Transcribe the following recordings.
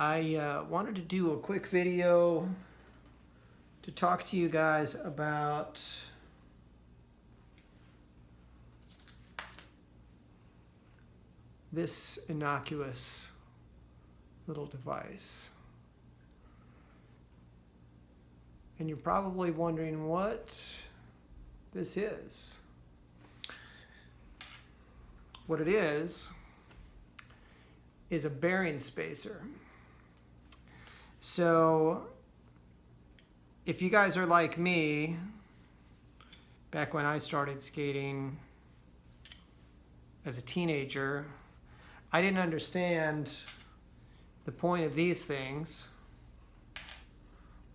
I wanted to do a quick video to talk to you guys about this innocuous little device. And you're probably wondering what this is. What it is a bearing spacer. So if you guys are like me, back when I started skating as a teenager, I didn't understand the point of these things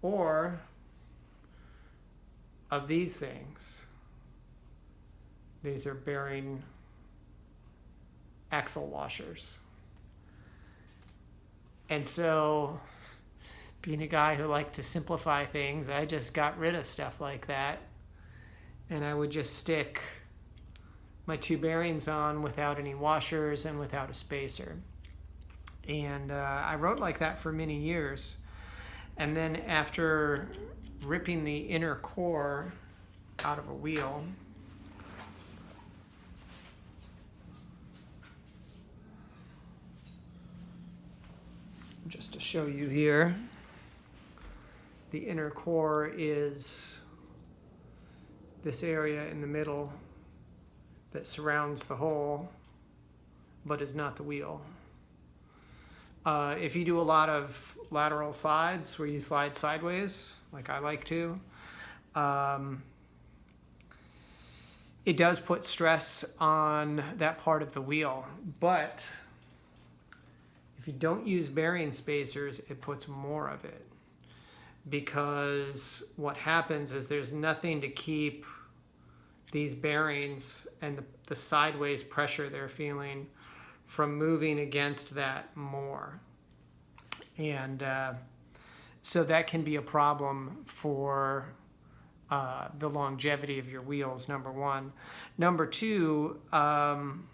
or of these things. These are bearing axle washers. And so, being a guy who liked to simplify things, I just got rid of stuff like that. And I would just stick my two bearings on without any washers and without a spacer. And I rode like that for many years. And then after ripping the inner core out of a wheel, just to show you here, the inner core is this area in the middle that surrounds the hole, but is not the wheel. If you do a lot of lateral slides where you slide sideways, like I like to, it does put stress on that part of the wheel, but if you don't use bearing spacers, it puts more of it, because what happens is there's nothing to keep these bearings and the sideways pressure they're feeling from moving against that more. And so that can be a problem for the longevity of your wheels, number one. Number two, I'm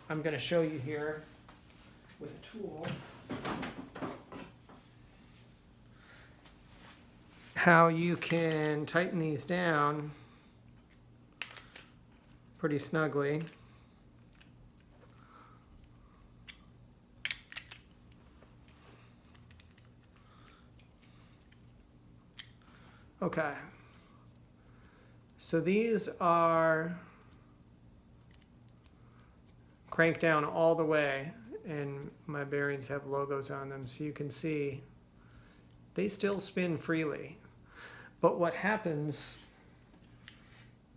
going to show you here with a tool how you can tighten these down pretty snugly. Okay, so these are cranked down all the way, and my bearings have logos on them, so you can see they still spin freely. But what happens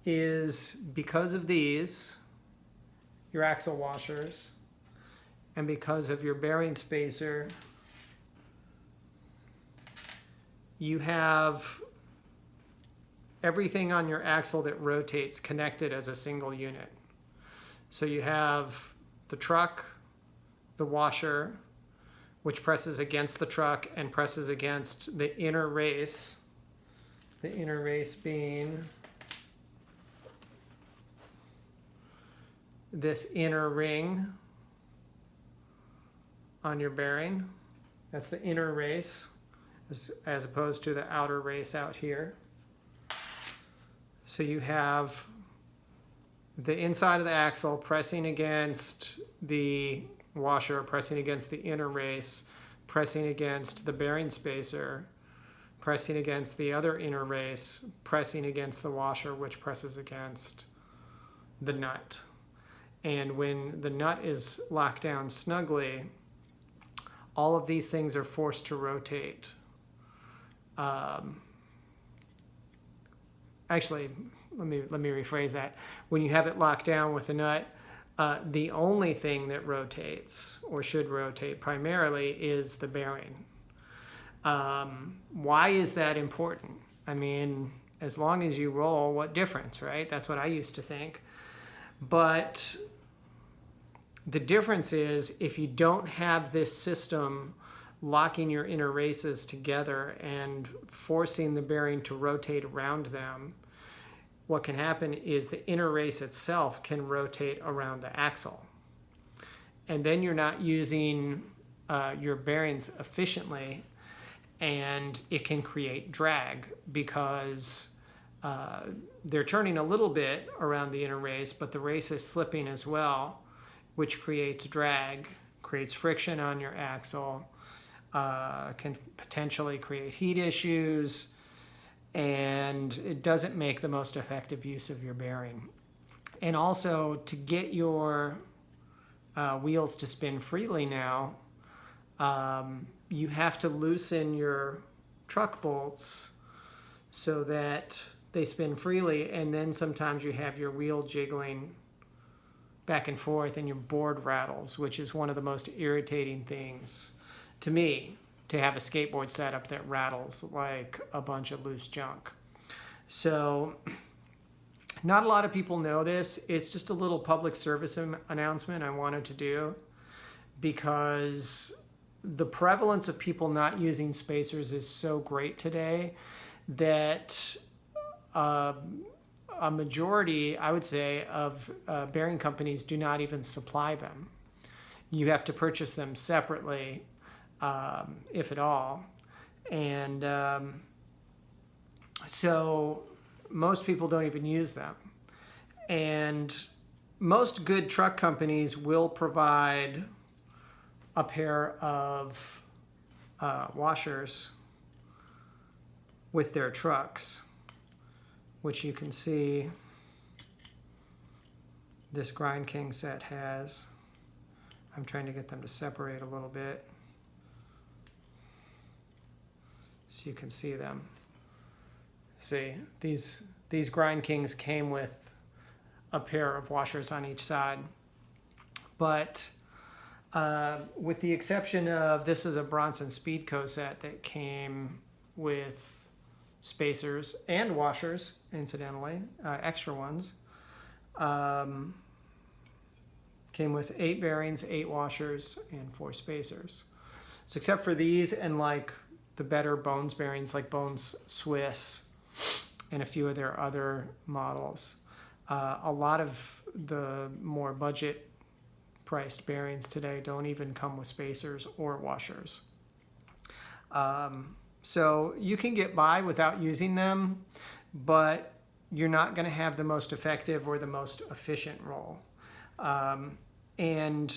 is, because of these, your axle washers, and because of your bearing spacer, you have everything on your axle that rotates connected as a single unit. So you have the truck, the washer, which presses against the truck and presses against the inner race. The inner race being this inner ring on your bearing. That's the inner race, as opposed to the outer race out here. So you have the inside of the axle pressing against the washer, pressing against the inner race, pressing against the bearing spacer, pressing against the other inner race, pressing against the washer, which presses against the nut. And when the nut is locked down snugly, all of these things are forced to rotate. Actually, let me rephrase that. When you have it locked down with the nut, the only thing that rotates, or should rotate primarily, is the bearing. Why is that important? I mean, as long as you roll, what difference, right? That's what I used to think. But the difference is, if you don't have this system locking your inner races together and forcing the bearing to rotate around them, what can happen is the inner race itself can rotate around the axle. And then you're not using your bearings efficiently, and it can create drag because they're turning a little bit around the inner race, but the race is slipping as well, which creates drag, creates friction on your axle, can potentially create heat issues, and it doesn't make the most effective use of your bearing. And also, to get your wheels to spin freely now, you have to loosen your truck bolts so that they spin freely, and then sometimes you have your wheel jiggling back and forth and your board rattles, which is one of the most irritating things to me, to have a skateboard setup that rattles like a bunch of loose junk. So not a lot of people know this. It's just a little public service announcement I wanted to do, because the prevalence of people not using spacers is so great today that a majority, I would say, of bearing companies do not even supply them. You have to purchase them separately, if at all. And so most people don't even use them. And most good truck companies will provide a pair of washers with their trucks, which you can see this Grind King set has. I'm trying to get them to separate a little bit so you can see them. See, these Grind Kings came with a pair of washers on each side, but with the exception of, this is a Bronson Speedco set that came with spacers and washers, incidentally, extra ones. Came with 8 bearings, 8 washers, and 4 spacers. So except for these and like the better Bones bearings, like Bones Swiss and a few of their other models, a lot of the more budget priced bearings today don't even come with spacers or washers. So you can get by without using them, but you're not going to have the most effective or the most efficient roll. And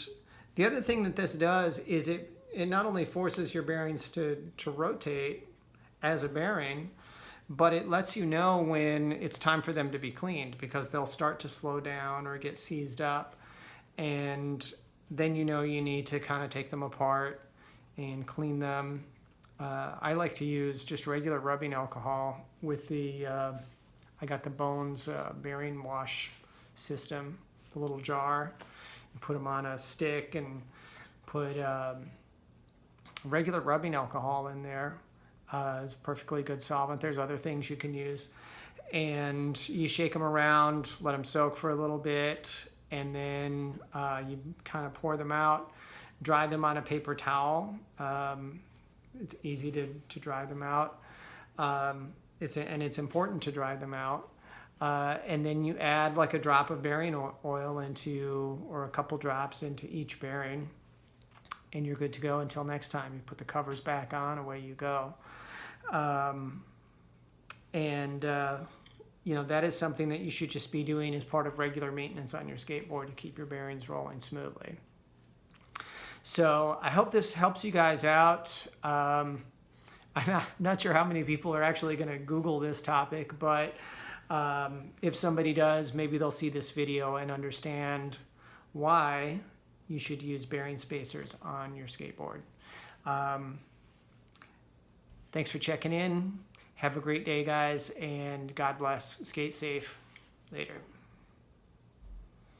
the other thing that this does is it not only forces your bearings to rotate as a bearing, but it lets you know when it's time for them to be cleaned, because they'll start to slow down or get seized up. And then you know you need to kind of take them apart and clean them. I like to use just regular rubbing alcohol with the, I got the Bones bearing wash system, the little jar. You put them on a stick and put regular rubbing alcohol in there. It's a perfectly good solvent. There's other things you can use. And you shake them around, let them soak for a little bit, and then you kind of pour them out, dry them on a paper towel. It's easy to dry them out. It's important to dry them out. And then you add like a drop of bearing oil into, or a couple drops into each bearing, and you're good to go until next time. You put the covers back on, away you go. You know, that is something that you should just be doing as part of regular maintenance on your skateboard to keep your bearings rolling smoothly. So I hope this helps you guys out. I'm not sure how many people are actually going to Google this topic, but if somebody does, maybe they'll see this video and understand why you should use bearing spacers on your skateboard. Thanks for checking in. Have a great day, guys, and God bless. Skate safe. Later.